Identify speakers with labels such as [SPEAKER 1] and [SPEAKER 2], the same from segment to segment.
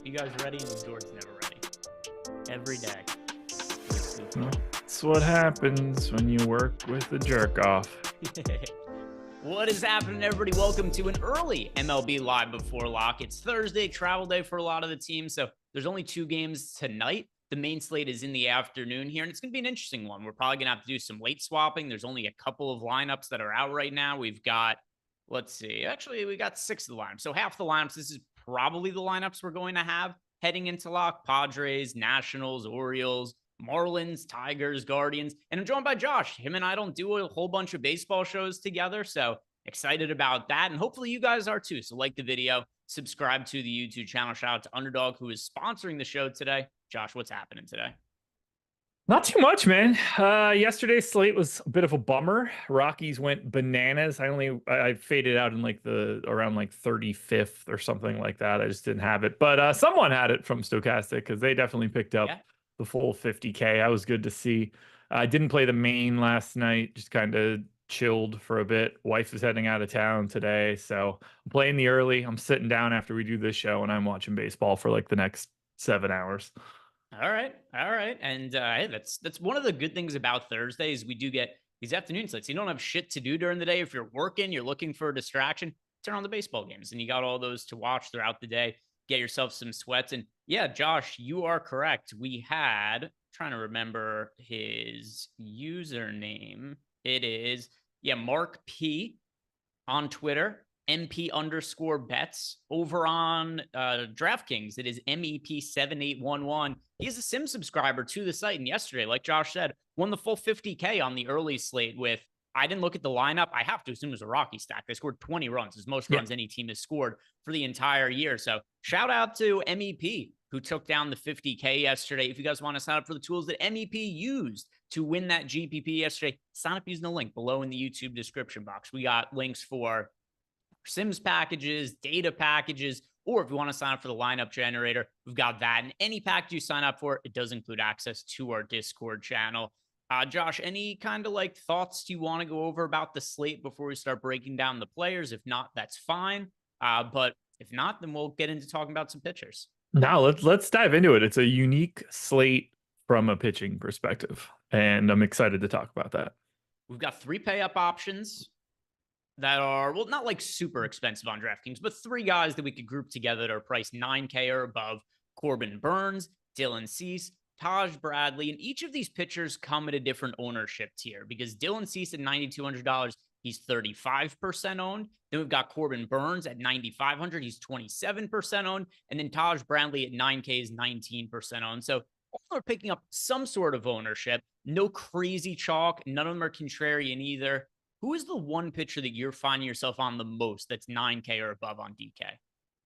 [SPEAKER 1] You guys ready? And Jordan's never ready. Every day.
[SPEAKER 2] That's what happens when you work with a jerk off.
[SPEAKER 1] What is happening, everybody? Welcome to an early MLB Live Before Lock. It's Thursday, travel day for a lot of the teams, so there's only 2 games tonight. The main slate is in the afternoon here, and it's going to be an interesting one. We're probably going to have to do some late swapping. There's only a couple of lineups that are out right now. We've got, let's see, actually, we got 6 of the lineups. So half the lineups, this is probably the lineups we're going to have heading into lock. Padres, Nationals, Orioles, Marlins, Tigers, Guardians. And I'm joined by Josh. Him and I don't do a whole bunch of baseball shows together, so excited about that. And hopefully you guys are too. So like the video, subscribe to the YouTube channel. Shout out to Underdog, who is sponsoring the show today. Josh, what's happening today?
[SPEAKER 2] Not too much, man. Yesterday's slate was a bit of a bummer. Rockies went bananas. I faded out in like around 35th or something like that. I just didn't have it, but someone had it from Stochastic because they definitely picked up the full 50K. I was good to see. I didn't play the main last night. Just kind of chilled for a bit. Wife is heading out of town today, so I'm playing the early. I'm sitting down after we do this show, and I'm watching baseball for like the next 7 hours.
[SPEAKER 1] All right. And hey, that's one of the good things about Thursdays. We do get these afternoon slates. You don't have shit to do during the day. If you're working, you're looking for a distraction, turn on the baseball games, and you got all those to watch throughout the day. Get yourself some sweats. And yeah, Josh, you are correct. We had, trying to remember his username. It is, Mark P on Twitter. MP_bets over on DraftKings. It is MEP7811. He is a sim subscriber to the site. And yesterday, like Josh said, won the full 50K on the early slate with, I didn't look at the lineup. I have to assume it was a Rocky stack. They scored 20 runs, as most runs any team has scored for the entire year. So shout out to MEP, who took down the 50K yesterday. If you guys want to sign up for the tools that MEP used to win that GPP yesterday, sign up using the link below in the YouTube description box. We got links for Sims packages, data packages, or if you want to sign up for the lineup generator, we've got that. And any package you sign up for, it does include access to our Discord channel. Josh, any kind of like thoughts you want to go over about the slate before we start breaking down the players? If not, that's fine. But if not, then we'll get into talking about some pitchers.
[SPEAKER 2] Now let's dive into it. It's a unique slate from a pitching perspective, and I'm excited to talk about that.
[SPEAKER 1] We've got 3 pay-up options that are, well, not like super expensive on DraftKings, but 3 guys that we could group together that are priced $9K or above. Corbin Burnes, Dylan Cease, Taj Bradley, and each of these pitchers come at a different ownership tier because Dylan Cease at $9,200, he's 35% owned. Then we've got Corbin Burnes at $9,500, he's 27% owned. And then Taj Bradley at 9K is 19% owned. So all are picking up some sort of ownership. No crazy chalk. None of them are contrarian either. Who is the one pitcher that you're finding yourself on the most that's 9K or above on DK?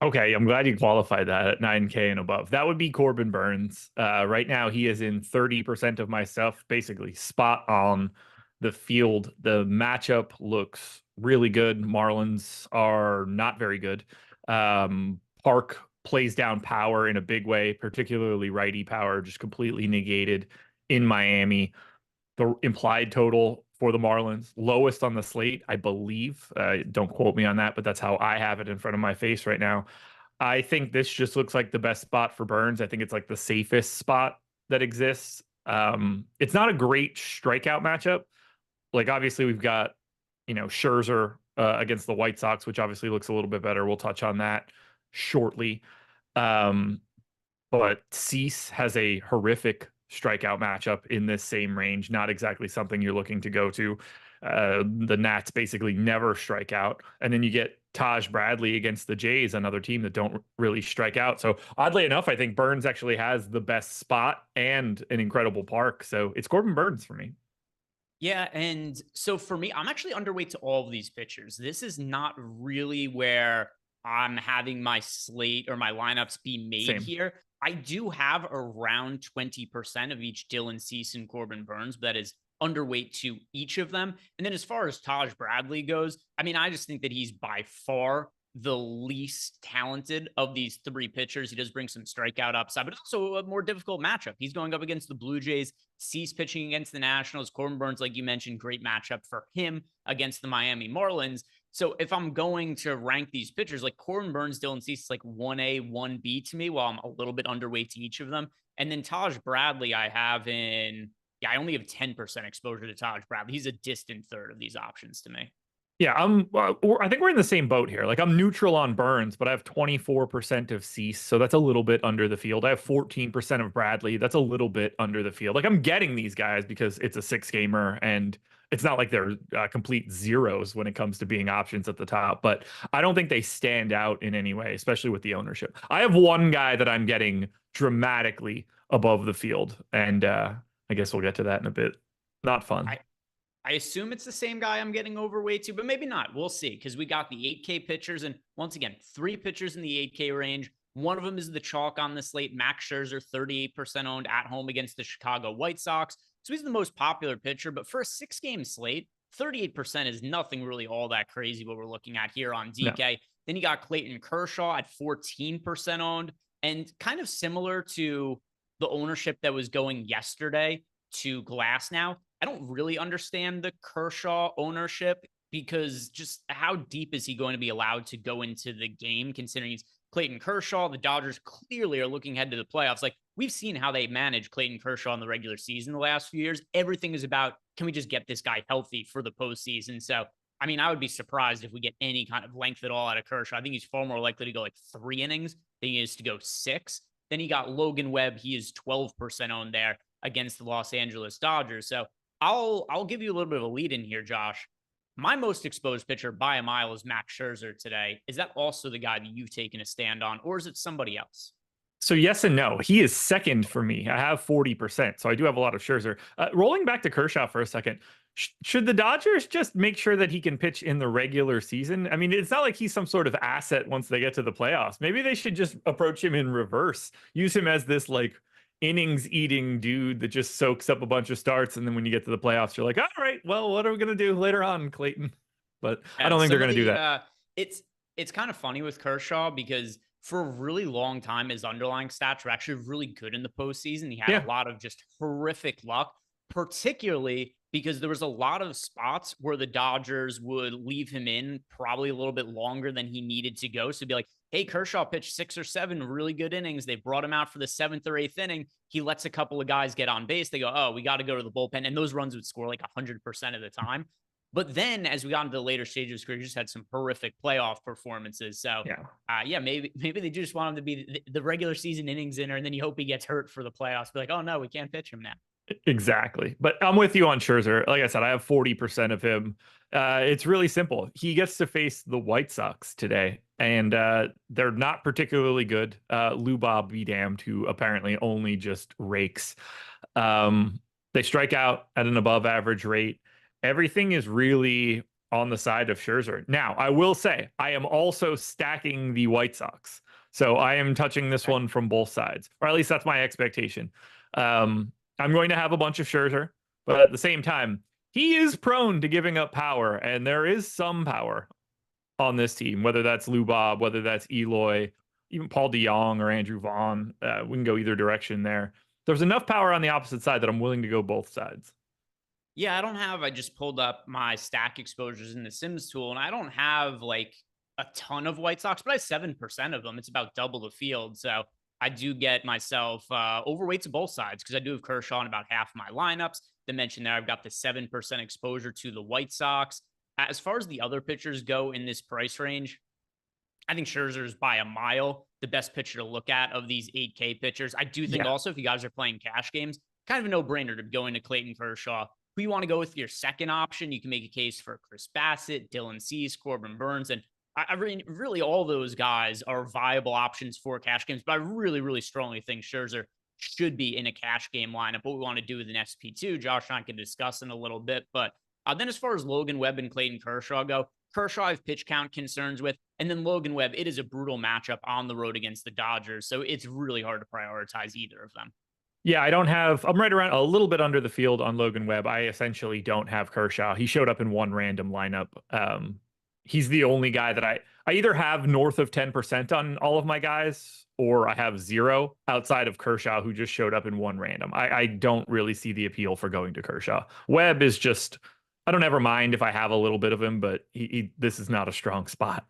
[SPEAKER 2] Okay, I'm glad you qualified that at 9K and above. That would be Corbin Burnes. Right now, he is in 30% of my stuff, basically spot on the field. The matchup looks really good. Marlins are not very good. Park plays down power in a big way, particularly righty power, just completely negated in Miami. The implied total for the Marlins, lowest on the slate, I believe. Don't quote me on that, but that's how I have it in front of my face right now. I think this just looks like the best spot for Burnes. I think it's like the safest spot that exists. It's not a great strikeout matchup. Like, obviously, we've got, Scherzer against the White Sox, which obviously looks a little bit better. We'll touch on that shortly. But Cease has a horrific strikeout matchup in this same range. Not exactly something you're looking to go to. The Nats basically never strike out. And then you get Taj Bradley against the Jays, another team that don't really strike out. So oddly enough, I think Burnes actually has the best spot and an incredible park. So it's Corbin Burnes for me.
[SPEAKER 1] Yeah, and so for me, I'm actually underweight to all of these pitchers. This is not really where I'm having my slate or my lineups be made
[SPEAKER 2] Same.
[SPEAKER 1] here. I do have around 20% of each Dylan Cease and Corbin Burns, but that is underweight to each of them. And then as far as Taj Bradley goes, I mean, I just think that he's by far the least talented of these three pitchers. He does bring some strikeout upside, but it's also a more difficult matchup. He's going up against the Blue Jays. Cease pitching against the Nationals. Corbin Burns, like you mentioned, great matchup for him against the Miami Marlins. So if I'm going to rank these pitchers, like Corbin Burns, Dylan Cease, is like 1A, 1B to me, while I'm a little bit underweight to each of them. And then Taj Bradley, I have in, yeah, I only have 10% exposure to Taj Bradley. He's a distant third of these options to me.
[SPEAKER 2] Yeah, I think we're in the same boat here. Like I'm neutral on Burns, but I have 24% of Cease, so that's a little bit under the field. I have 14% of Bradley. That's a little bit under the field. Like I'm getting these guys because it's a six gamer and it's not like they're complete zeros when it comes to being options at the top, but I don't think they stand out in any way, especially with the ownership. I have one guy that I'm getting dramatically above the field, and I guess we'll get to that in a bit. Not fun.
[SPEAKER 1] I, I assume it's the same guy I'm getting overweight to, but maybe not. We'll see, because we got the 8K pitchers, and once again, three pitchers in the 8K range. One of them is the chalk on the slate, Max Scherzer, 38% owned at home against the Chicago White Sox. So he's the most popular pitcher, but for a 6-game slate, 38% is nothing really all that crazy what we're looking at here on
[SPEAKER 2] No.
[SPEAKER 1] DK. Then you got Clayton Kershaw at 14% owned, and kind of similar to the ownership that was going yesterday to Glass now. I don't really understand the Kershaw ownership, because just how deep is he going to be allowed to go into the game, considering he's Clayton Kershaw? The Dodgers clearly are looking ahead to the playoffs. Like, we've seen how they manage Clayton Kershaw in the regular season the last few years. Everything is about, can we just get this guy healthy for the postseason? So, I mean, I would be surprised if we get any kind of length at all out of Kershaw. I think he's far more likely to go like 3 innings than he is to go 6. Then you got Logan Webb. He is 12% owned there against the Los Angeles Dodgers. So I'll give you a little bit of a lead in here, Josh. My most exposed pitcher by a mile is Max Scherzer today. Is that also the guy that you've taken a stand on, or is it somebody else?
[SPEAKER 2] So yes and no. He is second for me. I have 40%. So I do have a lot of Scherzer. Rolling back to Kershaw for a second. Should the Dodgers just make sure that he can pitch in the regular season? I mean, it's not like he's some sort of asset once they get to the playoffs. Maybe they should just approach him in reverse. Use him as this like innings eating dude that just soaks up a bunch of starts. And then when you get to the playoffs, you're like, all right, well, what are we going to do later on, Clayton? But I don't think they're going to do that.
[SPEAKER 1] It's kind of funny with Kershaw, because for a really long time, his underlying stats were actually really good in the postseason. He had
[SPEAKER 2] Yeah.
[SPEAKER 1] a lot of just horrific luck, particularly because there was a lot of spots where the Dodgers would leave him in probably a little bit longer than he needed to go. So it'd be like, hey, Kershaw pitched 6 or 7 really good innings. They brought him out for the 7th or 8th inning. He lets a couple of guys get on base. They go, oh, we got to go to the bullpen. And those runs would score like 100% of the time. But then as we got into the later stages of his career, he just had some horrific playoff performances. So yeah, maybe they just want him to be the regular season innings inner, and then you hope he gets hurt for the playoffs. Be like, oh no, we can't pitch him now.
[SPEAKER 2] Exactly. But I'm with you on Scherzer. Like I said, I have 40% of him. It's really simple. He gets to face the White Sox today, and they're not particularly good. Lou Bob be damned, who apparently only just rakes. They strike out at an above average rate. Everything is really on the side of Scherzer. Now, I will say, I am also stacking the White Sox. So I am touching this one from both sides, or at least that's my expectation. I'm going to have a bunch of Scherzer, but at the same time, he is prone to giving up power, and there is some power on this team, whether that's Lou Bob, whether that's Eloy, even Paul DeYoung or Andrew Vaughn. We can go either direction there. There's enough power on the opposite side that I'm willing to go both sides.
[SPEAKER 1] Yeah, I just pulled up my stack exposures in the Sims tool, and I don't have like a ton of White Sox, but I have 7% of them. It's about double the field. So I do get myself overweight to both sides, because I do have Kershaw in about half my lineups. To mention there, I've got the 7% exposure to the White Sox. As far as the other pitchers go in this price range, I think Scherzer is by a mile the best pitcher to look at of these 8K pitchers. I do think also, if you guys are playing cash games, kind of a no-brainer to go into Clayton Kershaw. Who you want to go with your second option, you can make a case for Chris Bassett, Dylan Cease, Corbin Burns, and I really all those guys are viable options for cash games. But I really, really strongly think Scherzer should be in a cash game lineup. What we want to do with an SP2, Josh and I can discuss in a little bit. But then as far as Logan Webb and Clayton Kershaw go, Kershaw I have pitch count concerns with. And then Logan Webb, it is a brutal matchup on the road against the Dodgers. So it's really hard to prioritize either of them.
[SPEAKER 2] Yeah, I'm right around a little bit under the field on Logan Webb. I essentially don't have Kershaw. He showed up in one random lineup. He's the only guy that I either have north of 10% on all of my guys, or I have 0 outside of Kershaw, who just showed up in one random. I don't really see the appeal for going to Kershaw. Webb is just, I don't ever mind if I have a little bit of him, but this is not a strong spot.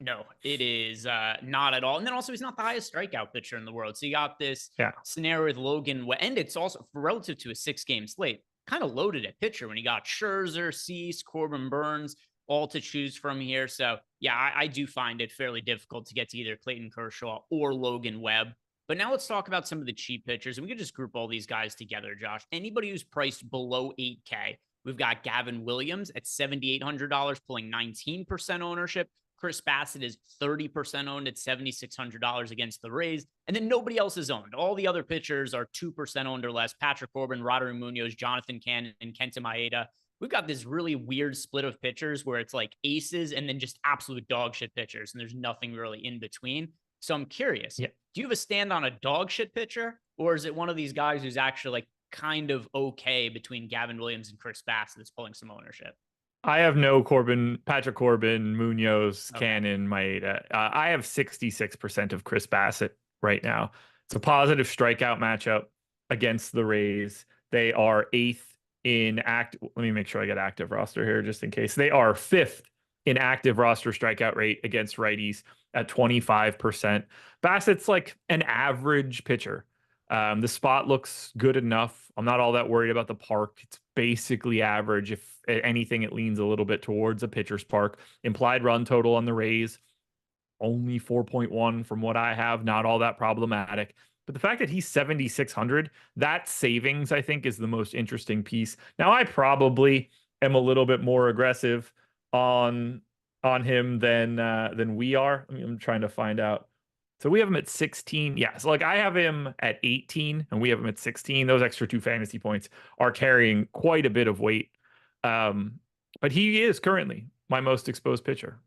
[SPEAKER 1] No, it is not at all. And then also, he's not the highest strikeout pitcher in the world. So you got this scenario with Logan, and it's also relative to a 6-game slate, kind of loaded at pitcher when you got Scherzer, Cease, Corbin Burns, all to choose from here. So yeah, I do find it fairly difficult to get to either Clayton Kershaw or Logan Webb. But now let's talk about some of the cheap pitchers, and we could just group all these guys together, Josh. Anybody who's priced below 8K, we've got Gavin Williams at $7,800, pulling 19% ownership. Chris Bassett is 30% owned at $7,600 against the Rays. And then nobody else is owned. All the other pitchers are 2% owned or less. Patrick Corbin, Roderick Munoz, Jonathan Cannon, and Kenta Maeda. We've got this really weird split of pitchers where it's like aces and then just absolute dog shit pitchers. And there's nothing really in between. So I'm curious, do you have a stand on a dog shit pitcher? Or is it one of these guys who's actually like kind of okay between Gavin Williams and Chris Bassett that's pulling some ownership?
[SPEAKER 2] I have no Patrick Corbin, Munoz, Cannon, Maeda. I have 66% of Chris Bassett right now. It's a positive strikeout matchup against the Rays. They are 8th in active. Let me make sure I get active roster here just in case. They are 5th in active roster strikeout rate against righties at 25%. Bassett's like an average pitcher. The spot looks good enough. I'm not all that worried about the park. It's basically average. If anything, it leans a little bit towards a pitcher's park. Implied run total on the Rays, only 4.1 from what I have. Not all that problematic. But the fact that he's 7,600, that savings, I think, is the most interesting piece. Now, I probably am a little bit more aggressive on him than we are. I mean, I'm trying to find out. So we have him at 16. Yeah. So like I have him at 18 and we have him at 16. Those extra 2 fantasy points are carrying quite a bit of weight. But he is currently my most exposed pitcher.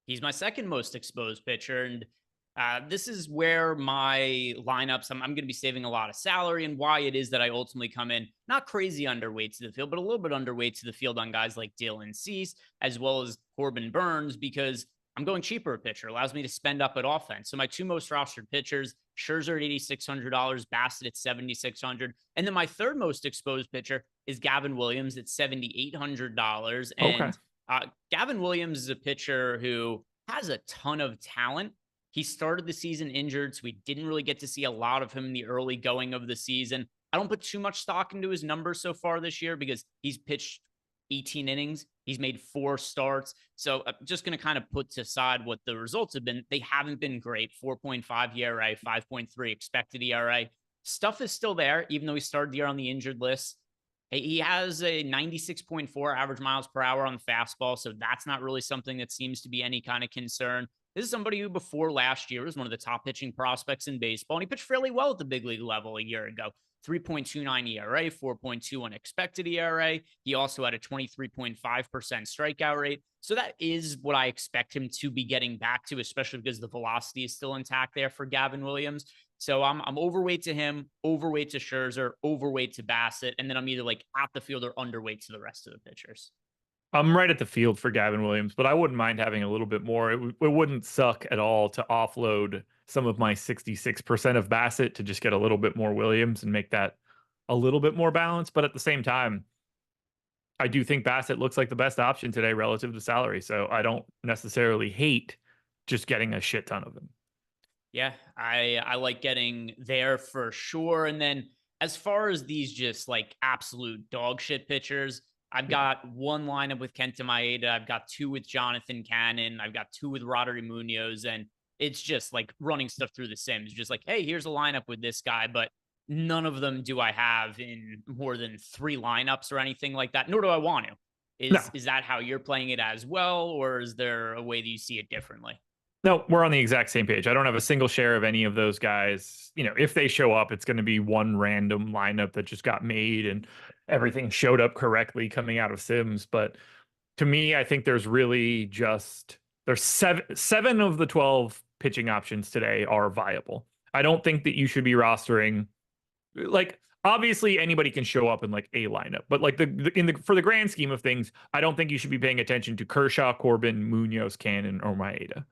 [SPEAKER 1] He's my second most exposed pitcher. And this is where my lineups, I'm going to be saving a lot of salary, and why it is that I ultimately come in not crazy underweight to the field, but a little bit underweight to the field on guys like Dylan Cease, as well as Corbin Burns, because I'm going cheaper a pitcher, allows me to spend up at offense. So my 2 most rostered pitchers, Scherzer at $8,600, Bassett at $7,600. And then my 3rd most exposed pitcher is Gavin Williams at $7,800. And Gavin Williams is a pitcher who has a ton of talent. He started the season injured, so we didn't really get to see a lot of him in the early going of the season. I don't put too much stock into his numbers so far this year because he's pitched 18 innings. He's made 4 starts. So I'm just going to kind of put aside what the results have been. They haven't been great. 4.5 ERA, 5.3 expected ERA. Stuff is still there, even though he started the year on the injured list. He has a 96.4 average miles per hour on the fastball. So that's not really something that seems to be any kind of concern. This is somebody who before last year was one of the top pitching prospects in baseball. And he pitched fairly well at the big league level a year ago. 3.29 ERA, 4.21 expected ERA. He also had a 23.5% strikeout rate. So that is what I expect him to be getting back to, especially because the velocity is still intact there for Gavin Williams. So I'm overweight to him, overweight to Scherzer, overweight to Bassett, and then I'm either like at the field or underweight to the rest of the pitchers.
[SPEAKER 2] I'm right at the field for Gavin Williams, but I wouldn't mind having a little bit more. It wouldn't suck at all to offload some of my 66% of Bassett to just get a little bit more Williams and make that a little bit more balanced. But at the same time, I do think Bassett looks like the best option today relative to salary. So I don't necessarily hate just getting a shit ton of them.
[SPEAKER 1] Yeah, I like getting there for sure. And then as far as these just like absolute dog shit pitchers, I've got 1 lineup with Kenta Maeda. I've got 2 with Jonathan Cannon. I've got 2 with Roderick Munoz. And it's just like running stuff through the Sims. Just like, hey, here's a lineup with this guy. But none of them do I have in more than 3 lineups or anything like that. Nor do I want to. Is that how you're playing it as well? Or is there a way that you see it differently?
[SPEAKER 2] No, we're on the exact same page. I don't have a single share of any of those guys. If they show up, it's going to be one random lineup that just got made and everything showed up correctly coming out of Sims. But to me, I think there's seven of the 12 pitching options today are viable. I don't think that you should be rostering, like, obviously anybody can show up in like a lineup, but like for the grand scheme of things, I don't think you should be paying attention to Kershaw, Corbin, Munoz, Cannon, or Maeda.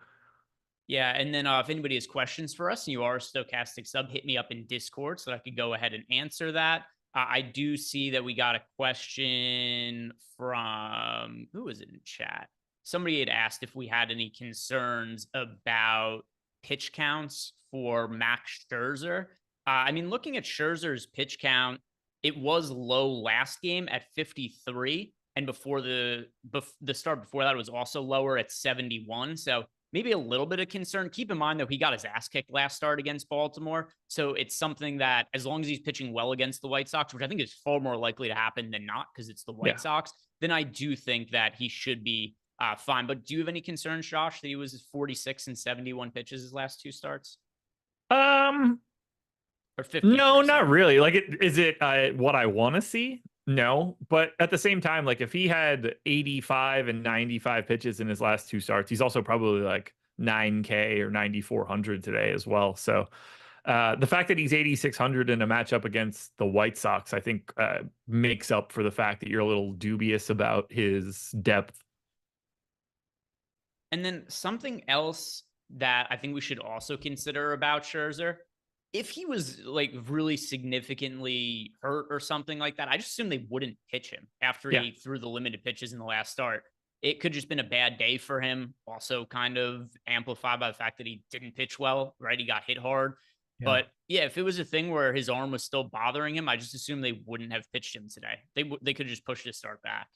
[SPEAKER 1] Yeah, and then if anybody has questions for us and you are a Stochastic sub, hit me up in Discord so that I could go ahead and answer that. I do see that we got a question from, who was it in chat? Somebody had asked if we had any concerns about pitch counts for Max Scherzer. I mean, looking at Scherzer's pitch count, it was low last game at 53, and before the start before that, it was also lower at 71. So maybe a little bit of concern. Keep in mind, though, he got his ass kicked last start against Baltimore. So it's something that as long as he's pitching well against the White Sox, which I think is far more likely to happen than not because it's the White Sox, then I do think that he should be fine. But do you have any concerns, Josh, that he was 46 and 71 pitches his last two starts? Or 50?
[SPEAKER 2] No, not really. Like, is it what I want to see? No, but at the same time, like if he had 85 and 95 pitches in his last two starts, he's also probably like 9K or 9,400 today as well. So the fact that he's 8,600 in a matchup against the White Sox, I think makes up for the fact that you're a little dubious about his depth.
[SPEAKER 1] And then something else that I think we should also consider about Scherzer, if he was like really significantly hurt or something like that, I just assume they wouldn't pitch him after he threw the limited pitches in the last start. It could just been a bad day for him. Also kind of amplified by the fact that he didn't pitch well, right? He got hit hard. Yeah. But yeah, if it was a thing where his arm was still bothering him, I just assume they wouldn't have pitched him today. They could just push his start back.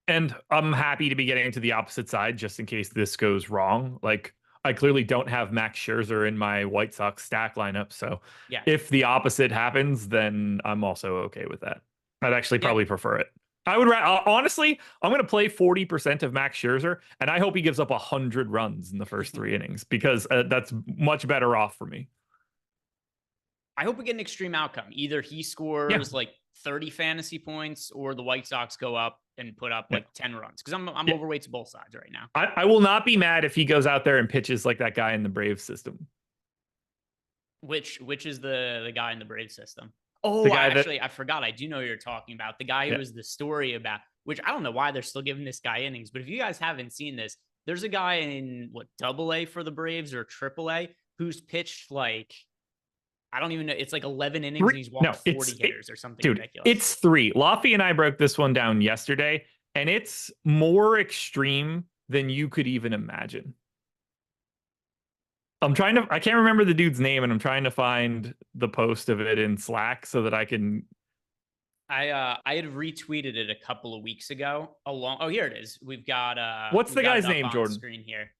[SPEAKER 2] And I'm happy to be getting to the opposite side just in case this goes wrong. Like, I clearly don't have Max Scherzer in my White Sox stack lineup. So if the opposite happens, then I'm also okay with that. I'd actually probably prefer it. I would honestly, I'm going to play 40% of Max Scherzer, and I hope he gives up 100 runs in the first 3 innings because that's much better off for me.
[SPEAKER 1] I hope we get an extreme outcome. Either he scores like 30 fantasy points or the White Sox go up and put up like 10 runs because I'm overweight to both sides right now.
[SPEAKER 2] I will not be mad if he goes out there and pitches like that guy in the Braves system.
[SPEAKER 1] Which is the guy in the Braves system? Oh, I forgot. I do know who you're talking about. The guy who was the story about, which I don't know why they're still giving this guy innings, but if you guys haven't seen this, there's a guy in AA for the Braves or AAA who's pitched like, I don't even know. It's like 11 innings and he's walked 40 hitters or something ridiculous.
[SPEAKER 2] It's 3. Lofty and I broke this one down yesterday, and it's more extreme than you could even imagine. I can't remember the dude's name, and I'm trying to find the post of it in Slack so that I can.
[SPEAKER 1] I had retweeted it a couple of weeks ago. Oh, here it is. We've got
[SPEAKER 2] what's the guy's name, Jordan?
[SPEAKER 1] Screen here.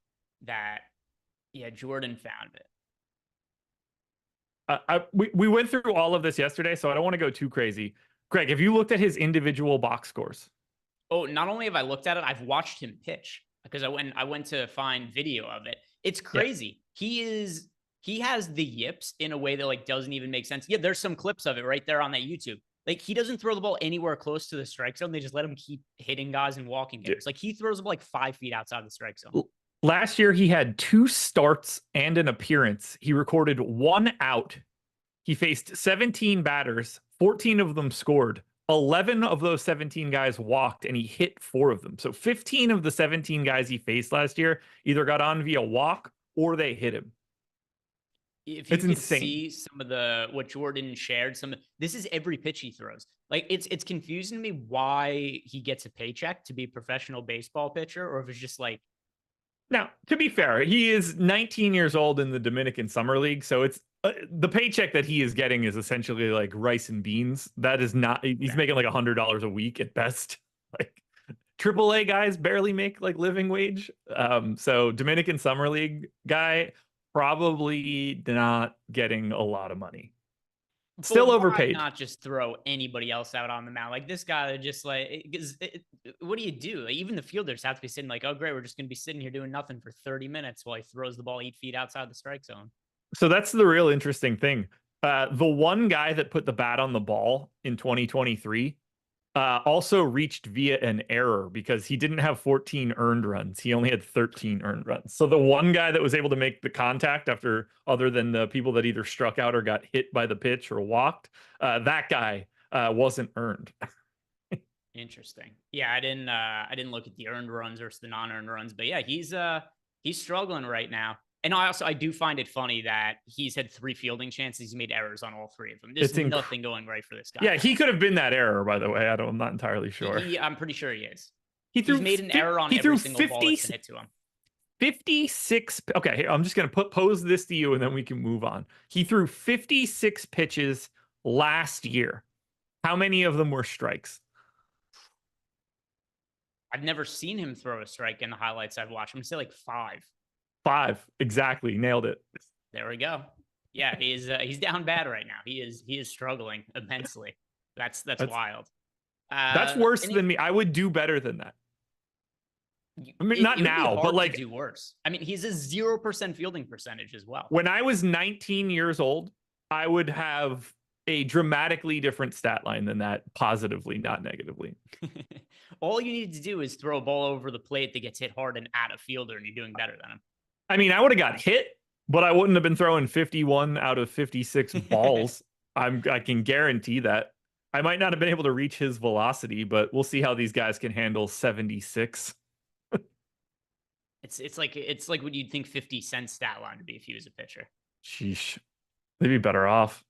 [SPEAKER 1] Jordan found it.
[SPEAKER 2] We went through all of this yesterday, so I don't want to go too crazy. Greg, have you looked at his individual box scores?
[SPEAKER 1] Oh, not only have I looked at it, I've watched him pitch because I went to find video of it. It's crazy. Yeah. He has the yips in a way that like doesn't even make sense. Yeah, there's some clips of it right there on that YouTube. Like he doesn't throw the ball anywhere close to the strike zone. They just let him keep hitting guys and walking hitters. Like he throws the ball like 5 feet outside the strike zone.
[SPEAKER 2] Last year, he had 2 starts and an appearance. He recorded 1 out. He faced 17 batters. 14 of them scored. 11 of those 17 guys walked, and he hit 4 of them. So 15 of the 17 guys he faced last year either got on via walk or they hit him.
[SPEAKER 1] If you can see some of what Jordan shared, this is every pitch he throws. Like it's confusing to me why he gets a paycheck to be a professional baseball pitcher, or if it's just like.
[SPEAKER 2] Now, to be fair, he is 19 years old in the Dominican Summer League, so it's the paycheck that he is getting is essentially like rice and beans. That is not. He's making like $100 a week at best. Like AAA guys barely make like living wage. So Dominican Summer League guy probably not getting a lot of money. Still
[SPEAKER 1] But why
[SPEAKER 2] overpaid.
[SPEAKER 1] not just throw anybody else out on the mound? Like this guy, just like, what do you do? Like, even the fielders have to be sitting like, oh, great, we're just going to be sitting here doing nothing for 30 minutes while he throws the ball 8 feet outside the strike zone.
[SPEAKER 2] So that's the real interesting thing. The one guy that put the bat on the ball in 2023 also reached via an error because he didn't have 14 earned runs. He only had 13 earned runs. So the one guy that was able to make the contact after, other than the people that either struck out or got hit by the pitch or walked, that guy wasn't earned.
[SPEAKER 1] Interesting. Yeah, I didn't look at the earned runs versus the non-earned runs, but yeah, he's struggling right now. And I do find it funny that he's had 3 fielding chances. He's made errors on all 3 of them. There's nothing going right for this guy.
[SPEAKER 2] Yeah, he could have been that error, by the way. I'm not entirely sure.
[SPEAKER 1] I'm pretty sure he is.
[SPEAKER 2] He's
[SPEAKER 1] made an error on every single ball that's been hit to him.
[SPEAKER 2] 56. Okay, I'm just going to pose this to you and then we can move on. He threw 56 pitches last year. How many of them were strikes?
[SPEAKER 1] I've never seen him throw a strike in the highlights I've watched. I'm going to say like 5.
[SPEAKER 2] 5. Exactly. Nailed it.
[SPEAKER 1] There we go. Yeah, he's down bad right now. He is struggling immensely. That's wild.
[SPEAKER 2] That's worse than me. I would do better than that. I mean, not now, but like
[SPEAKER 1] do worse. I mean, he's a 0% fielding percentage as well.
[SPEAKER 2] When I was 19 years old, I would have a dramatically different stat line than that, positively, not negatively.
[SPEAKER 1] All you need to do is throw a ball over the plate that gets hit hard and at a fielder, and you're doing better than him.
[SPEAKER 2] I mean, I would have got hit, but I wouldn't have been throwing 51 out of 56 balls. I can guarantee that. I might not have been able to reach his velocity, but we'll see how these guys can handle 76.
[SPEAKER 1] It's like what you'd think 50 cent stat line would be if he was a pitcher.
[SPEAKER 2] Sheesh. They'd be better off.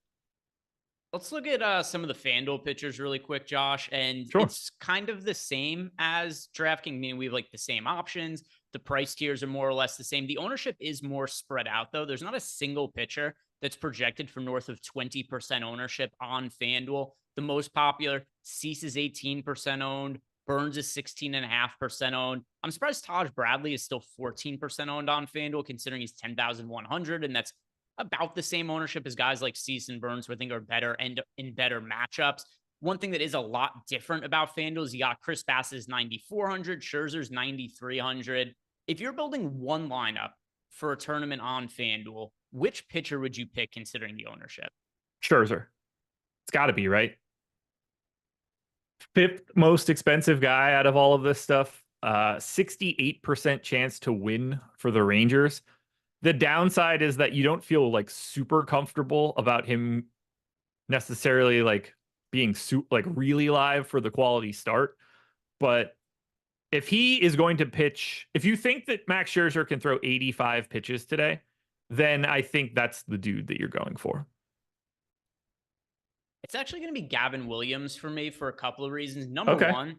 [SPEAKER 1] Let's look at some of the FanDuel pitchers really quick, Josh. And
[SPEAKER 2] sure.
[SPEAKER 1] It's kind of the same as DraftKings, meaning we have like the same options. The price tiers are more or less the same. The ownership is more spread out, though. There's not a single pitcher that's projected for north of 20% ownership on FanDuel. The most popular, Cease is 18% owned. Burns is 16.5% owned. I'm surprised Taj Bradley is still 14% owned on FanDuel, considering he's 10,100, and that's about the same ownership as guys like Cease and Burns, who I think are better and in better matchups. One thing that is a lot different about FanDuel is you got Chris Bass's 9,400, Scherzer's 9,300. If you're building one lineup for a tournament on FanDuel, which pitcher would you pick considering the ownership?
[SPEAKER 2] Scherzer. It's got to be, right? 5th most expensive guy out of all of this stuff. 68% chance to win for the Rangers. The downside is that you don't feel like super comfortable about him necessarily like being like really live for the quality start. But if he is going to pitch, if you think that Max Scherzer can throw 85 pitches today, then I think that's the dude that you're going for.
[SPEAKER 1] It's actually going to be Gavin Williams for me for a couple of reasons. Number one,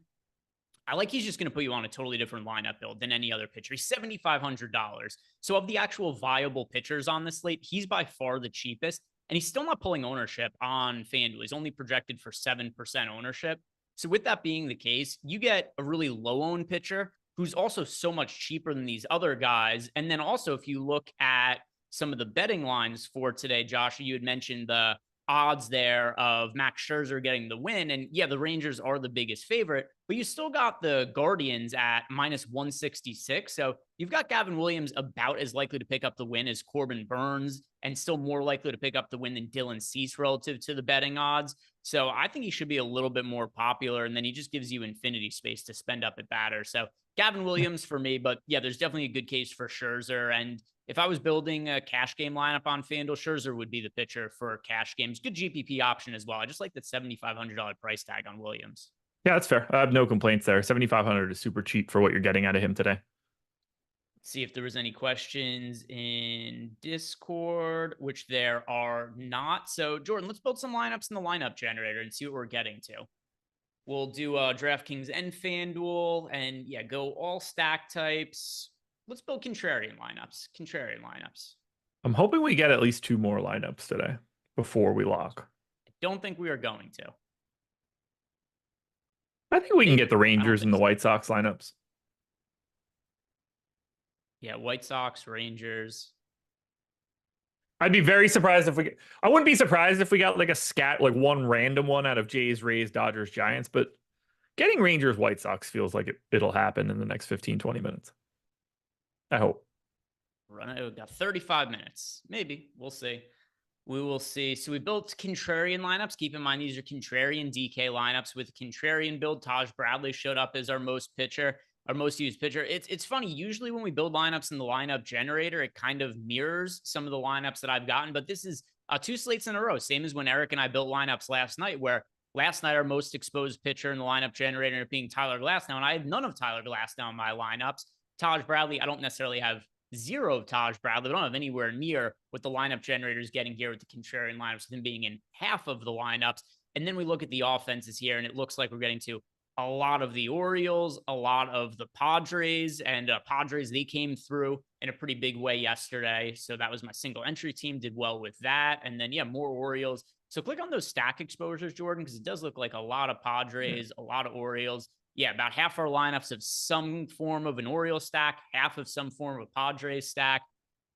[SPEAKER 1] I like he's just going to put you on a totally different lineup build than any other pitcher. He's $7,500. So of the actual viable pitchers on the slate, he's by far the cheapest. And he's still not pulling ownership on FanDuel. He's only projected for 7% ownership. So with that being the case, you get a really low-owned pitcher who's also so much cheaper than these other guys. And then also, if you look at some of the betting lines for today, Josh, you had mentioned the odds there of Max Scherzer getting the win. And yeah, the Rangers are the biggest favorite, but you still got the Guardians at minus 166. So you've got Gavin Williams about as likely to pick up the win as Corbin Burns, and still more likely to pick up the win than Dylan Cease relative to the betting odds. So I think he should be a little bit more popular, and then he just gives you infinity space to spend up at batter. So Gavin Williams for me, but yeah, there's definitely a good case for Scherzer. And if I was building a cash game lineup on FanDuel, Scherzer would be the pitcher for cash games. Good GPP option as well. I just like that $7,500 price tag on Williams.
[SPEAKER 2] Yeah, that's fair. I have no complaints there. 7,500 is super cheap for what you're getting out of him today.
[SPEAKER 1] See if there was any questions in Discord, which there are not. So Jordan, let's build some lineups in the lineup generator and see what we're getting to. We'll do DraftKings and FanDuel, and yeah, go all stack types. Let's build contrarian lineups.
[SPEAKER 2] I'm hoping we get at least 2 more lineups today before we lock.
[SPEAKER 1] I don't think we are going to.
[SPEAKER 2] I think we can get the Rangers and the White Sox lineups.
[SPEAKER 1] Yeah, White Sox, Rangers.
[SPEAKER 2] I'd be very surprised if I wouldn't be surprised if we got like a like one random one out of Jays, Rays, Dodgers, Giants, but getting Rangers, White Sox feels like it'll happen in the next 15, 20 minutes. I hope.
[SPEAKER 1] We've got 35 minutes. Maybe. We'll see. We will see. So we built contrarian lineups. Keep in mind, these are contrarian DK lineups. With contrarian build, Taj Bradley showed up as our most used pitcher. It's funny. Usually when we build lineups in the lineup generator, it kind of mirrors some of the lineups that I've gotten. But this is 2 slates in a row. Same as when Eric and I built lineups last night, where last night our most exposed pitcher in the lineup generator ended up being Tyler Glasnow. And I had none of Tyler Glasnow in my lineups. Taj Bradley, I don't necessarily have zero of Taj Bradley. I don't have anywhere near what the lineup generator is getting here with the contrarian lineups, with him being in half of the lineups. And then we look at the offenses here, and it looks like we're getting to a lot of the Orioles, a lot of the Padres, and Padres, they came through in a pretty big way yesterday. So that was my single entry team, did well with that. And then, yeah, more Orioles. So click on those stack exposures, Jordan, because it does look like a lot of Padres, a lot of Orioles. Yeah, about half our lineups have some form of an Orioles stack, half of some form of a Padres stack.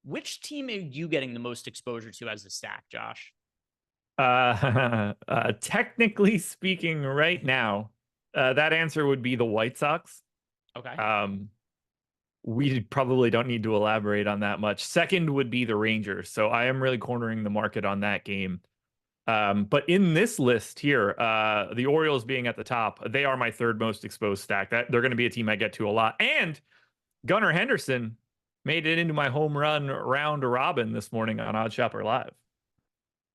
[SPEAKER 1] Which team are you getting the most exposure to as a stack, Josh?
[SPEAKER 2] Technically speaking, right now, that answer would be the White Sox.
[SPEAKER 1] Okay.
[SPEAKER 2] We probably don't need to elaborate on that much. Second would be the Rangers. So I am really cornering the market on that game. But in this list here, the Orioles being at the top, they are my third most exposed stack. That they're going to be a team I get to a lot. And Gunnar Henderson made it into my home run round robin this morning on Odd Shopper Live.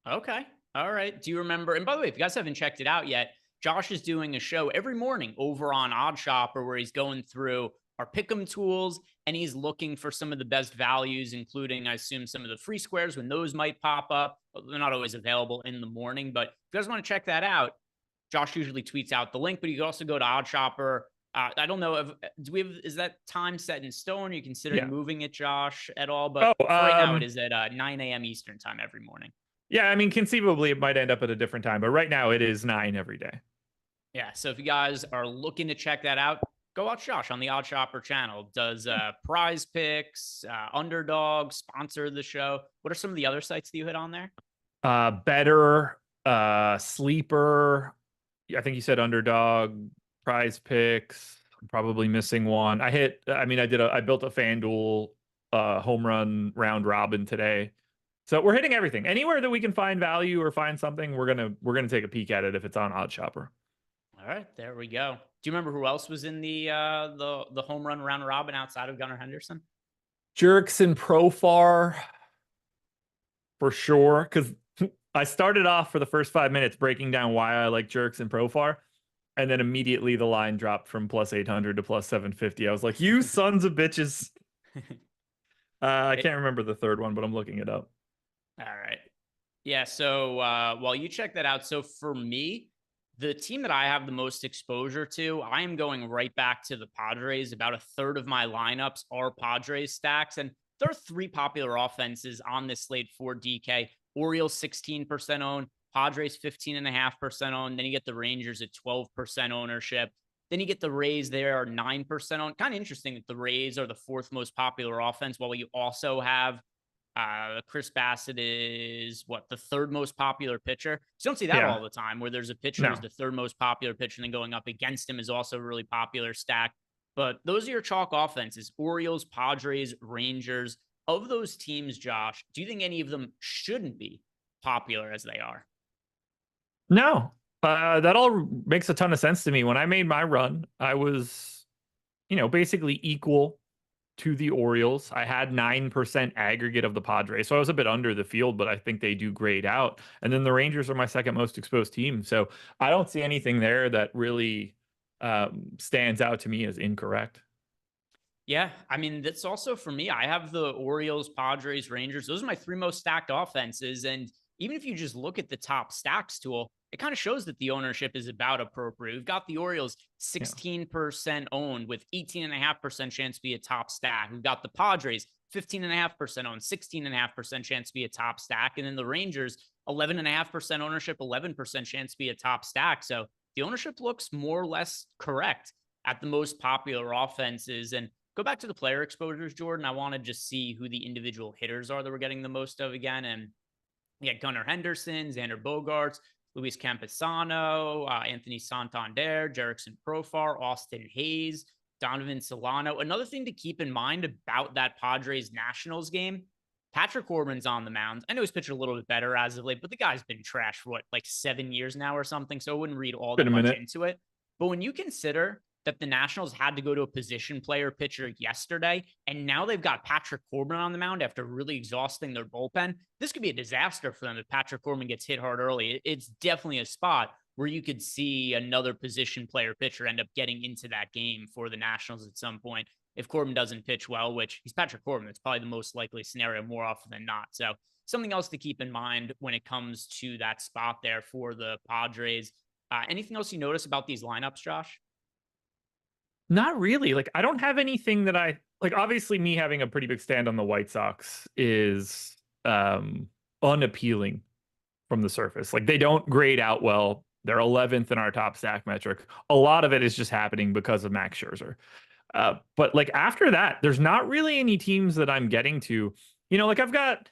[SPEAKER 1] Okay. All right. Do you remember? And by the way, if you guys haven't checked it out yet, Josh is doing a show every morning over on Odd Shopper where he's going through our pick'em tools and he's looking for some of the best values, including, I assume, some of the free squares when those might pop up. They're not always available in the morning, but if you guys want to check that out, Josh usually tweets out the link, but you can also go to Odd Shopper. I don't know if is that time set in stone? Are you considering moving it, Josh, at all? But right now it is at 9 a.m. Eastern time every morning.
[SPEAKER 2] Yeah, I mean, conceivably it might end up at a different time, but right now it is 9 every day.
[SPEAKER 1] Yeah, so if you guys are looking to check that out, go watch Josh on the Odd Shopper channel. Does PrizePicks, Underdog sponsor the show? What are some of the other sites that you hit on there?
[SPEAKER 2] Better, Sleeper. I think you said Underdog, PrizePicks. I'm probably missing one. I built a FanDuel home run round robin today. So we're hitting everything. Anywhere that we can find value or find something, we're gonna take a peek at it if it's on Odd Shopper.
[SPEAKER 1] All right, there we go. Do you remember who else was in the home run round robin outside of Gunnar Henderson?
[SPEAKER 2] Jerks and Profar, for sure. Because I started off for the first 5 minutes breaking down why I like Jerks and Profar, and then immediately the line dropped from plus 800 to plus 750. I was like, you sons of bitches. I can't remember the third one, but I'm looking it up.
[SPEAKER 1] All right. Yeah, so while you check that out, so for me, the team that I have the most exposure to, I am going right back to the Padres. About a third of my lineups are Padres stacks. And there are 3 popular offenses on this slate for DK. Orioles 16% owned, Padres 15.5% owned. Then you get the Rangers at 12% ownership. Then you get the Rays there are 9% owned. Kind of interesting that the Rays are the 4th most popular offense, while you also have Chris Bassett is the 3rd most popular pitcher. So you don't see that all the time, where there's a pitcher who's the 3rd most popular pitcher, and then going up against him is also a really popular stack. But those are your chalk offenses: Orioles, Padres, Rangers. Of those teams, Josh, do you think any of them shouldn't be popular as they are?
[SPEAKER 2] No, that all makes a ton of sense to me. When I made my run, I was, basically equal to the Orioles. I had 9% aggregate of the Padres, so I was a bit under the field, but I think they do grade out. And then the Rangers are my second most exposed team, so I don't see anything there that really stands out to me as incorrect.
[SPEAKER 1] Yeah, I mean, that's also for me. I have the Orioles, Padres, Rangers. Those are my 3 most stacked offenses. And even if you just look at the top stacks tool, it kind of shows that the ownership is about appropriate. We've got the Orioles 16% owned with 18.5% chance to be a top stack. We've got the Padres 15.5% owned, 16.5% chance to be a top stack. And then the Rangers 11.5% ownership, 11% chance to be a top stack. So the ownership looks more or less correct at the most popular offenses. And go back to the player exposures, Jordan. I want to just see who the individual hitters are that we're getting the most of again. And yeah, Gunnar Henderson, Xander Bogaerts, Luis Campusano, Anthony Santander, Jerickson Profar, Austin Hayes, Donovan Solano. Another thing to keep in mind about that Padres Nationals game, Patrick Corbin's on the mound. I know he's pitched a little bit better as of late, but the guy's been trash for what, like 7 years now or something. So I wouldn't read all that much into it. But when you consider that the Nationals had to go to a position player pitcher yesterday, and now they've got Patrick Corbin on the mound after really exhausting their bullpen, this could be a disaster for them if Patrick Corbin gets hit hard early. It's definitely a spot where you could see another position player pitcher end up getting into that game for the Nationals at some point. If Corbin doesn't pitch well, which he's Patrick Corbin, it's probably the most likely scenario more often than not. So something else to keep in mind when it comes to that spot there for the Padres. Anything else you notice about these lineups, Josh?
[SPEAKER 2] Not really. Like, I don't have anything that I like. Obviously, me having a pretty big stand on the White Sox is unappealing from the surface. Like, they don't grade out well. They're 11th in our top stack metric. A lot of it is just happening because of Max Scherzer. But like after that, there's not really any teams that I'm getting to. You know, like I've got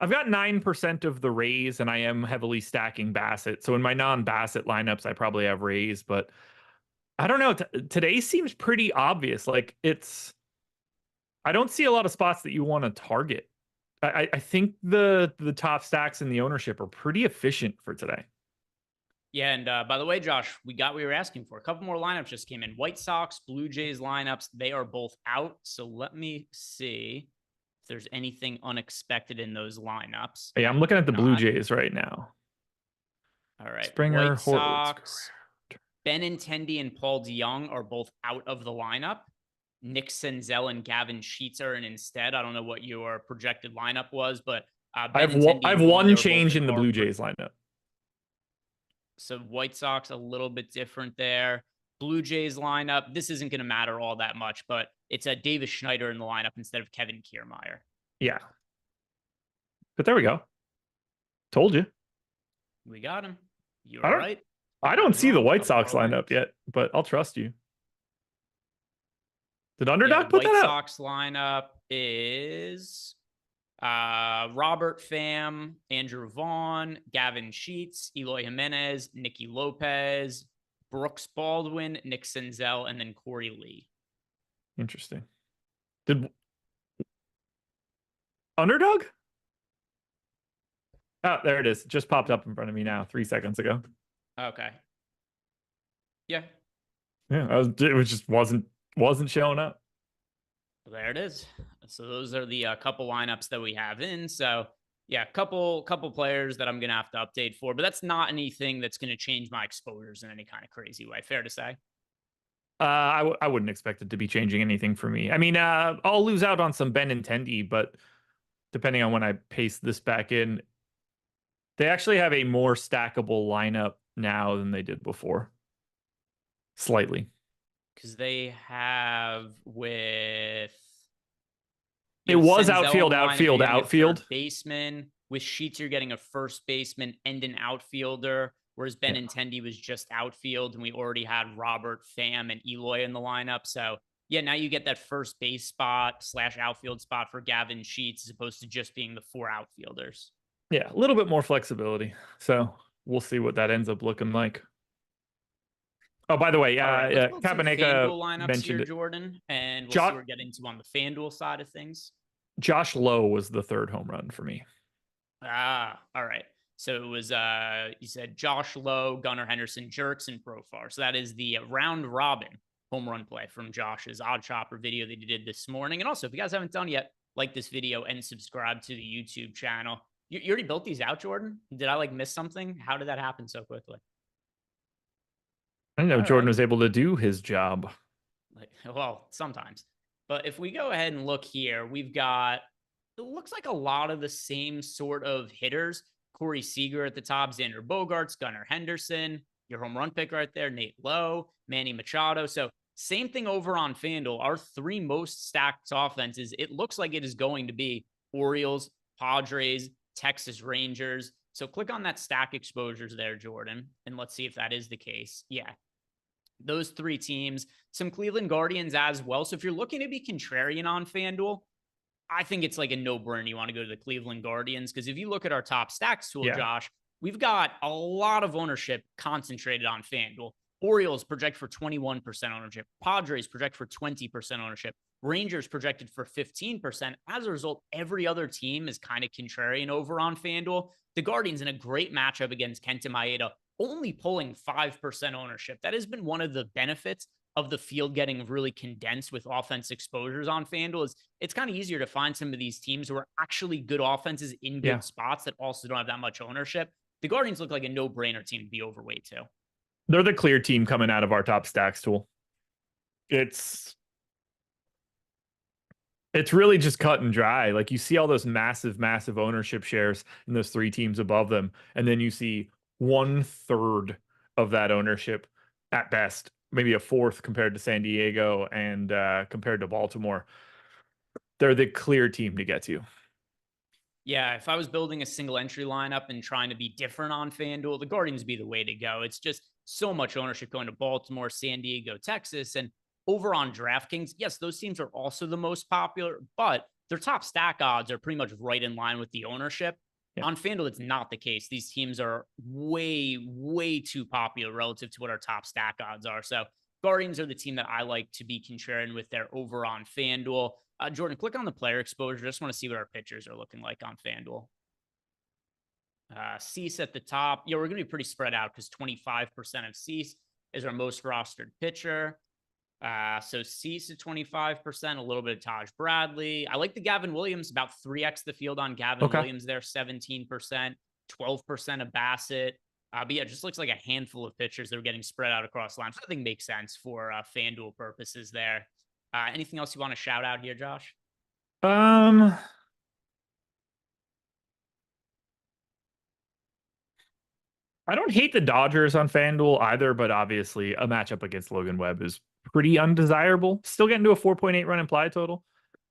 [SPEAKER 2] 9% of the Rays, and I am heavily stacking Bassett. So in my non-Bassett lineups, I probably have Rays, but I don't know. Today seems pretty obvious. Like I don't see a lot of spots that you want to target. I think the top stacks in the ownership are pretty efficient for today.
[SPEAKER 1] Yeah, and by the way, Josh, we got what we were asking for. A couple more lineups just came in. White Sox, Blue Jays lineups, they are both out. So let me see if there's anything unexpected in those lineups.
[SPEAKER 2] Yeah, I'm looking at the Blue Jays right now.
[SPEAKER 1] All right.
[SPEAKER 2] Springer,
[SPEAKER 1] White Sox, Benintendi and Paul DeJong are both out of the lineup. Nick Senzel and Gavin Sheets are in instead. I don't know what your projected lineup was, but
[SPEAKER 2] I have one change in the Blue Jays lineup.
[SPEAKER 1] So White Sox a little bit different there. Blue Jays lineup, this isn't going to matter all that much, but it's a Davis Schneider in the lineup instead of Kevin Kiermaier.
[SPEAKER 2] Yeah. But there we go. Told you.
[SPEAKER 1] We got him. You're right.
[SPEAKER 2] I don't see the White Sox lineup yet, but I'll trust you. Did Underdog put that out?
[SPEAKER 1] White Sox lineup is Robert Pham, Andrew Vaughn, Gavin Sheets, Eloy Jimenez, Nicky Lopez, Brooks Baldwin, Nick Senzel, and then Corey Lee.
[SPEAKER 2] Interesting. Did Underdog? Oh, there it is. Just popped up in front of me now 3 seconds ago.
[SPEAKER 1] Okay. Yeah.
[SPEAKER 2] Yeah, it just wasn't showing up.
[SPEAKER 1] There it is. So those are the couple lineups that we have in. So yeah, couple players that I'm gonna have to update for, but that's not anything that's gonna change my exposures in any kind of crazy way. Fair to say.
[SPEAKER 2] I wouldn't expect it to be changing anything for me. I mean, I'll lose out on some Benintendi, but depending on when I paste this back in, they actually have a more stackable lineup now than they did before. Slightly.
[SPEAKER 1] Because they have with
[SPEAKER 2] it was Senzel outfield.
[SPEAKER 1] Baseman. With Sheets, you're getting a first baseman and an outfielder, whereas Benintendi was just outfield, and we already had Robert Pham and Eloy in the lineup. So yeah, now you get that first base spot / outfield spot for Gavin Sheets as opposed to just being the 4 outfielders.
[SPEAKER 2] Yeah, a little bit more flexibility. So we'll see what that ends up looking like. Oh, by the way,
[SPEAKER 1] Cabaneka mentioned here, Jordan, and we'll see what we're getting to on the FanDuel side of things. Josh
[SPEAKER 2] Lowe was the 3rd home run for me.
[SPEAKER 1] All right. So it was, you said Josh Lowe, Gunnar Henderson, Jerickson Profar. So that is the round robin home run play from Josh's Odd Chopper video that he did this morning. And also, if you guys haven't done yet, like this video and subscribe to the YouTube channel. You already built these out, Jordan? Did I miss something? How did that happen so quickly?
[SPEAKER 2] I know Jordan was able to do his job.
[SPEAKER 1] Well, sometimes. But if we go ahead and look here, we've got, it looks like a lot of the same sort of hitters. Corey Seager at the top, Xander Bogaerts, Gunnar Henderson, your home run pick right there, Nate Lowe, Manny Machado. So same thing over on FanDuel. Our 3 most stacked offenses, it looks like it is going to be Orioles, Padres, Texas Rangers. So click on that stack exposures there, Jordan, and let's see if that is the case. Yeah. Those three teams, some Cleveland Guardians as well. So if you're looking to be contrarian on FanDuel, I think it's like a no-brainer. You want to go to the Cleveland Guardians because if you look at our top stacks tool,
[SPEAKER 2] Yeah.
[SPEAKER 1] Josh, we've got a lot of ownership concentrated on FanDuel. Orioles project for 21% ownership. Padres project for 20% ownership. Rangers projected for 15%. As a result, every other team is kind of contrarian over on FanDuel. The Guardians in a great matchup against Kenta Maeda, only pulling 5% ownership. That has been one of the benefits of the field getting really condensed with offense exposures on FanDuel. Is it's kind of easier to find some of these teams who are actually good offenses in good spots that also don't have that much ownership. The Guardians look like a no-brainer team to be overweight too.
[SPEAKER 2] They're the clear team coming out of our top stacks tool. It's really just cut and dry. Like you see all those massive ownership shares in those three teams above them. And then you see 1/3 of that ownership at best, maybe a fourth compared to San Diego and compared to Baltimore. They're the clear team to get to.
[SPEAKER 1] Yeah, if I was building a single entry lineup and trying to be different on FanDuel, the Guardians would be the way to go. It's just so much ownership going to Baltimore, San Diego, Texas. And over on DraftKings, yes, those teams are also the most popular, but their top stack odds are pretty much right in line with the ownership.
[SPEAKER 2] Yeah.
[SPEAKER 1] On FanDuel, it's not the case. These teams are way too popular relative to what our top stack odds are. So Guardians are the team that I like to be contrarian with their over on FanDuel. Jordan, click on the player exposure. Just want to see what our pitchers are looking like on FanDuel. Cease at the top. Yeah, we're going to be pretty spread out because 25% of Cease is our most rostered pitcher. So Cease at 25%, a little bit of Taj Bradley. I like the Gavin Williams, about 3x the field on Gavin Williams there, 17%, 12% of Bassett. But yeah, it just looks like a handful of pitchers that are getting spread out across lines. I think makes sense for FanDuel purposes there. Anything else you want to shout out here, Josh?
[SPEAKER 2] I don't hate the Dodgers on FanDuel either, but obviously a matchup against Logan Webb is pretty undesirable. Still getting to a 4.8 run implied total.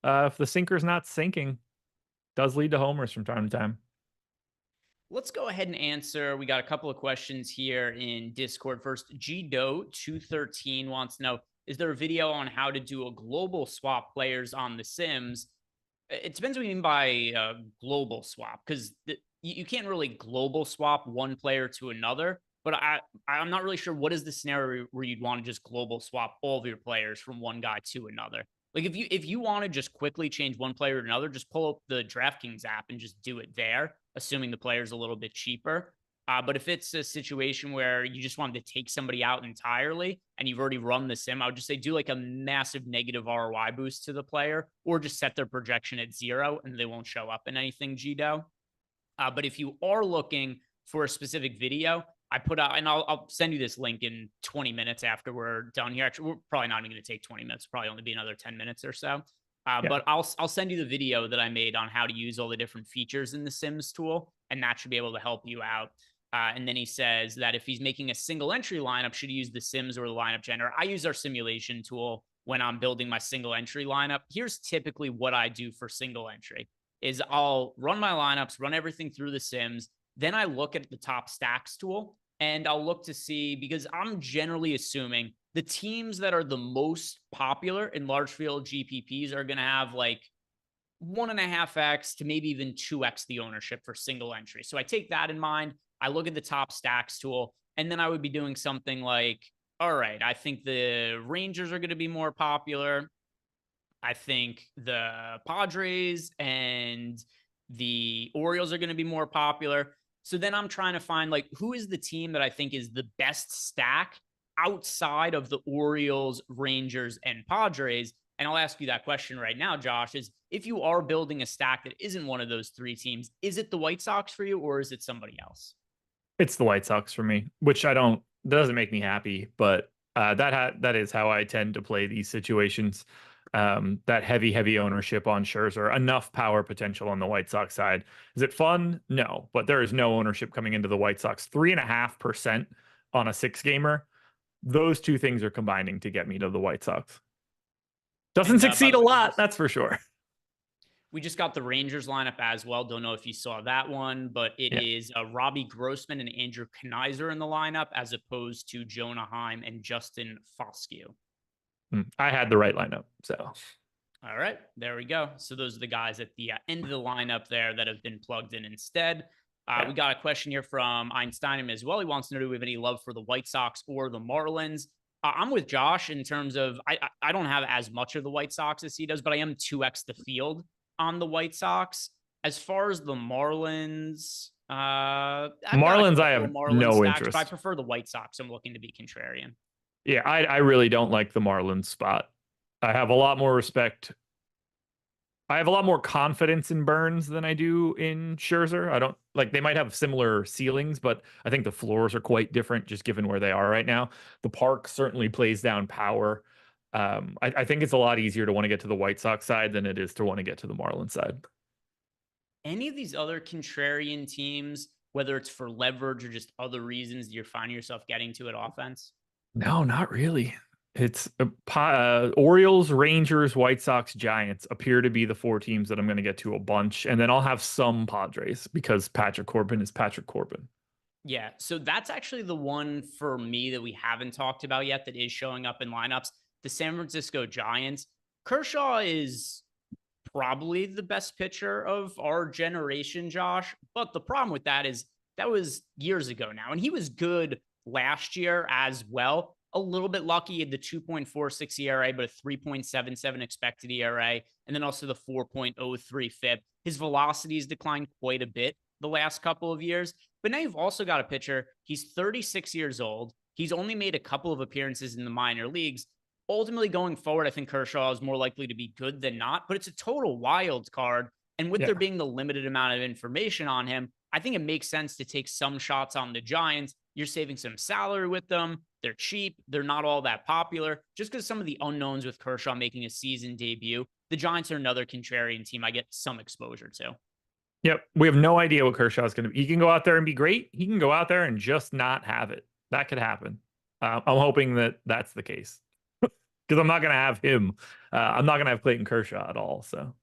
[SPEAKER 2] If the sinker's not sinking, does lead to homers from time to time.
[SPEAKER 1] Let's go ahead and answer. We got a couple of questions here in Discord. First, G Doe 213 wants to know, is there a video on how to do a global swap players on The Sims? It depends what you mean by global swap, because you can't really global swap one player to another. But I'm not really sure what is the scenario where you'd want to just global swap all of your players from one guy to another. Like if you want to just quickly change one player to another, just pull up the DraftKings app and just do it there, assuming the player's a little bit cheaper. But if it's a situation where you just wanted to take somebody out entirely and you've already run the sim, I would just say do like a massive negative ROI boost to the player, or just set their projection at 0 and they won't show up in anything, Gdo. But if you are looking for a specific video, I put out, and I'll send you this link in 20 minutes after we're done here. Actually, we're probably not even going to take 20 minutes. Probably only be another 10 minutes or so. But I'll send you the video that I made on how to use all the different features in the Sims tool, and that should be able to help you out. And then he says that if he's making a single entry lineup, should he use the Sims or the lineup generator? I use our simulation tool when I'm building my single entry lineup. Here's typically what I do for single entry is I'll run my lineups, run everything through the Sims. Then I look at the top stacks tool and I'll look to see, because I'm generally assuming the teams that are the most popular in large field GPPs are going to have like 1.5x to maybe even 2x the ownership for single entry. So I take that in mind. I look at the top stacks tool, and then I would be doing something like, all right, I think the Rangers are going to be more popular. I think the Padres and the Orioles are going to be more popular. So then I'm trying to find like, who is the team that I think is the best stack outside of the Orioles, Rangers, and Padres? And I'll ask you that question right now, Josh, is if you are building a stack that isn't one of those three teams, is it the White Sox for you or is it somebody else?
[SPEAKER 2] It's the White Sox for me, which that doesn't make me happy, but that is how I tend to play these situations. That heavy ownership on Scherzer, enough power potential on the White Sox side. Is it fun? No, but there is no ownership coming into the White Sox. 3.5% on a 6-gamer. Those two things are combining to get me to the White Sox. Doesn't succeed a lot, that's for sure.
[SPEAKER 1] We just got the Rangers lineup as well. Don't know if you saw that one, but it
[SPEAKER 2] Yeah.
[SPEAKER 1] is Robbie Grossman and Andrew Knizer in the lineup as opposed to Jonah Heim and Justin Foscue.
[SPEAKER 2] I had the right lineup. So,
[SPEAKER 1] all right, there we go. So those are the guys at the end of the lineup there that have been plugged in instead. We got a question here from Einstein as well. He wants to know, do we have any love for the White Sox or the Marlins? I'm with Josh in terms of I don't have as much of the White Sox as he does, but I am 2x the field on the White Sox. As far as the Marlins, I've
[SPEAKER 2] Marlins, I
[SPEAKER 1] got a
[SPEAKER 2] have
[SPEAKER 1] couple of Marlins
[SPEAKER 2] no
[SPEAKER 1] stacks, but I
[SPEAKER 2] interest.
[SPEAKER 1] prefer the White Sox. I'm looking to be contrarian.
[SPEAKER 2] Yeah, I really don't like the Marlins spot. I have a lot more respect. I have a lot more confidence in Burns than I do in Scherzer. I don't like, they might have similar ceilings, but I think the floors are quite different just given where they are right now. The park certainly plays down power. I think it's a lot easier to want to get to the White Sox side than it is to want to get to the Marlins side.
[SPEAKER 1] Any of these other contrarian teams, whether it's for leverage or just other reasons you're finding yourself getting to at offense?
[SPEAKER 2] No, not really. It's Orioles, Rangers, White Sox, Giants appear to be the four teams that I'm going to get to a bunch. And then I'll have some Padres because Patrick Corbin is Patrick Corbin.
[SPEAKER 1] Yeah, so that's actually the one for me that we haven't talked about yet that is showing up in lineups. The San Francisco Giants. Kershaw is probably the best pitcher of our generation, Josh. But the problem with that is that was years ago now. And he was good last year as well. A little bit lucky. He had the 2.46 ERA, but a 3.77 expected ERA, and then also the 4.03 FIP. His velocities declined quite a bit the last couple of years. But now you've also got a pitcher. He's 36 years old. He's only made a couple of appearances in the minor leagues. Ultimately, going forward, I think Kershaw is more likely to be good than not, but it's a total wild card. And with there being the limited amount of information on him, I think it makes sense to take some shots on the Giants. You're saving some salary with them. They're cheap. They're not all that popular. Just because some of the unknowns with Kershaw making a season debut, the Giants are another contrarian team I get some exposure to.
[SPEAKER 2] Yep. We have no idea what Kershaw is going to be. He can go out there and be great. He can go out there and just not have it. That could happen. I'm hoping that that's the case because I'm not going to have him. I'm not going to have Clayton Kershaw at all. So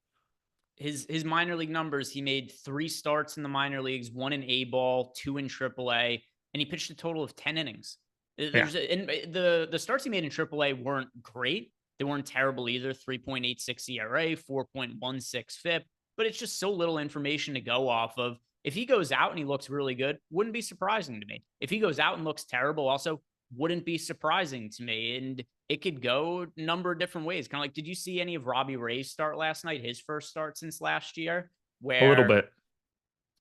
[SPEAKER 1] his minor league numbers, he made 3 starts in the minor leagues, 1 in A ball, 2 in AAA, and he pitched a total of 10 innings. And the starts he made in AAA weren't great. They weren't terrible either. 3.86 ERA, 4.16 FIP, but it's just so little information to go off of. If he goes out and he looks really good, wouldn't be surprising to me. If he goes out and looks terrible, also wouldn't be surprising to me. And it could go a number of different ways. Kind of like, did you see any of Robbie Ray's start last night? His first start since last year, where
[SPEAKER 2] a little bit.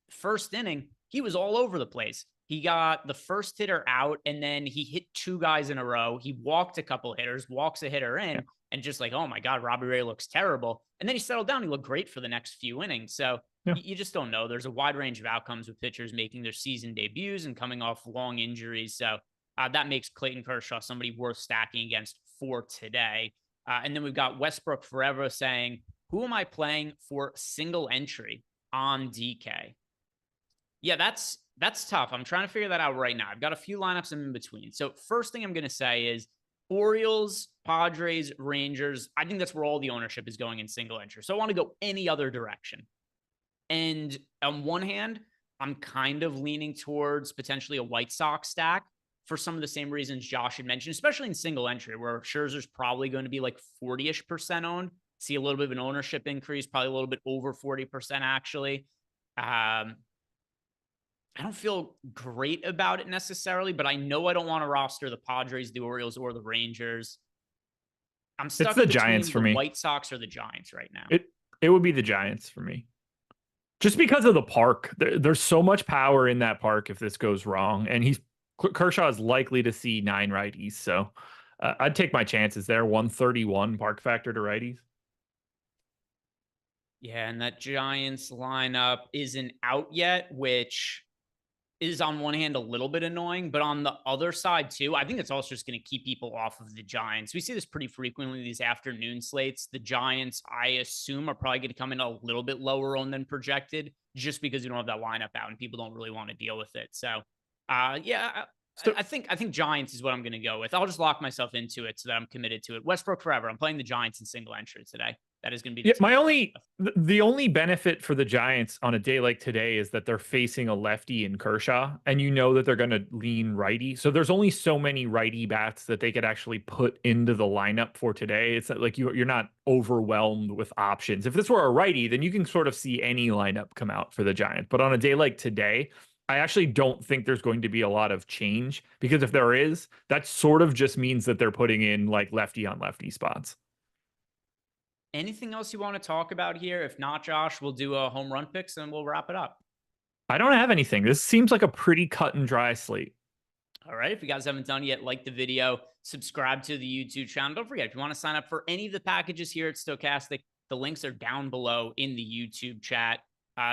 [SPEAKER 1] First inning, he was all over the place. He got the first hitter out, and then he hit 2 guys in a row. He walked a couple hitters, walks a hitter in, and just like, oh my God, Robbie Ray looks terrible. And then he settled down. He looked great for the next few innings. So you just don't know. There's a wide range of outcomes with pitchers making their season debuts and coming off long injuries. So that makes Clayton Kershaw somebody worth stacking against for today. And then we've got Westbrook Forever saying, who am I playing for single entry on DK? Yeah, that's tough. I'm trying to figure that out right now. I've got a few lineups in between. So first thing I'm going to say is Orioles, Padres, Rangers. I think that's where all the ownership is going in single entry. So I want to go any other direction. And on one hand, I'm kind of leaning towards potentially a White Sox stack for some of the same reasons Josh had mentioned, especially in single entry, where Scherzer's probably going to be like 40-ish% owned. See a little bit of an ownership increase, probably a little bit over 40% actually. I don't feel great about it necessarily, but I know I don't want to roster the Padres, the Orioles, or the Rangers. I'm stuck
[SPEAKER 2] it's the Giants for
[SPEAKER 1] the
[SPEAKER 2] me.
[SPEAKER 1] White Sox or the Giants right now.
[SPEAKER 2] It would be the Giants for me. Just because of the park. There's so much power in that park if this goes wrong. And Kershaw is likely to see 9 righties. So I'd take my chances there. 131 park factor to righties.
[SPEAKER 1] Yeah, and that Giants lineup isn't out yet, which is on one hand a little bit annoying, but on the other side too, I think it's also just going to keep people off of the Giants. We see this pretty frequently, these afternoon slates. The Giants, I assume, are probably going to come in a little bit lower on than projected just because you don't have that lineup out and people don't really want to deal with it. So, I think Giants is what I'm going to go with. I'll just lock myself into it so that I'm committed to it. Westbrook Forever. I'm playing the Giants in single entry today. That is going to be
[SPEAKER 2] Yeah,
[SPEAKER 1] the team.
[SPEAKER 2] the only benefit for the Giants on a day like today is that they're facing a lefty in Kershaw, and you know that they're going to lean righty. So there's only so many righty bats that they could actually put into the lineup for today. It's not like you're not overwhelmed with options. If this were a righty, then you can sort of see any lineup come out for the Giants. But on a day like today, I actually don't think there's going to be a lot of change, because if there is, that sort of just means that they're putting in like lefty on lefty spots.
[SPEAKER 1] Anything else you want to talk about here? If not, Josh, we'll do a home run picks and we'll wrap it up.
[SPEAKER 2] I don't have anything. This seems like a pretty cut and dry slate.
[SPEAKER 1] All right. If you guys haven't done yet, like the video, subscribe to the YouTube channel. Don't forget, if you want to sign up for any of the packages here at Stochastic, the links are down below in the YouTube chat.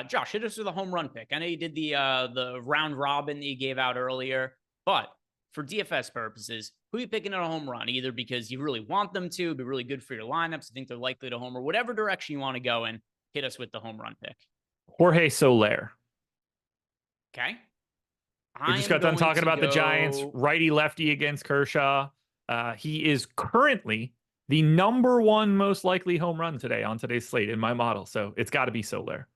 [SPEAKER 1] Josh, hit us with a home run pick. I know you did the round robin that you gave out earlier, but for DFS purposes, who are you picking at a home run? Either because you really want them to, be really good for your lineups, you think they're likely to homer, whatever direction you want to go in, hit us with the home run pick.
[SPEAKER 2] Jorge Soler.
[SPEAKER 1] Okay.
[SPEAKER 2] We just got done talking about the Giants, righty lefty against Kershaw. He is currently the #1 most likely home run today on today's slate in my model. So it's got to be Soler.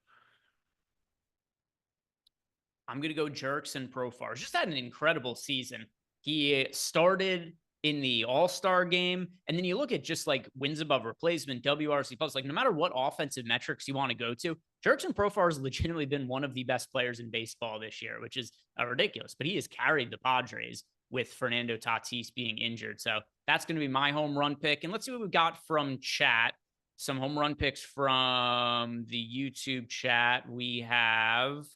[SPEAKER 1] I'm going to go Jerkson Profar. Just had an incredible season. He started in the All-Star game, and then you look at just like wins above replacement, WRC plus, like no matter what offensive metrics you want to go to, Jerkson Profar has legitimately been one of the best players in baseball this year, which is ridiculous, but he has carried the Padres with Fernando Tatis being injured. So that's going to be my home run pick. And let's see what we got from chat. Some home run picks from the YouTube chat. We have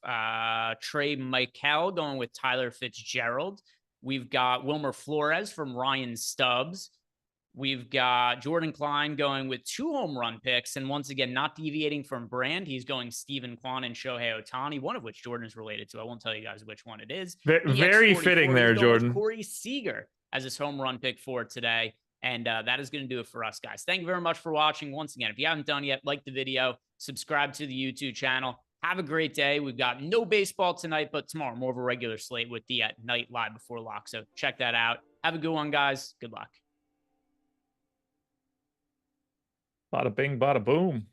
[SPEAKER 1] Trey Michael going with Tyler Fitzgerald. We've got Wilmer Flores from Ryan Stubbs. We've got Jordan Klein going with 2 home run picks. And once again, not deviating from brand, he's going Stephen Kwan and Shohei Ohtani, one of which Jordan is related to. I won't tell you guys which one it is.
[SPEAKER 2] Very fitting there, Jordan.
[SPEAKER 1] Corey Seager as his home run pick for today. And that is going to do it for us, guys. Thank you very much for watching. Once again, if you haven't done yet, like the video, subscribe to the YouTube channel. Have a great day. We've got no baseball tonight, but tomorrow, more of a regular slate with the night live before lock. So check that out. Have a good one, guys. Good luck.
[SPEAKER 2] Bada bing, bada boom.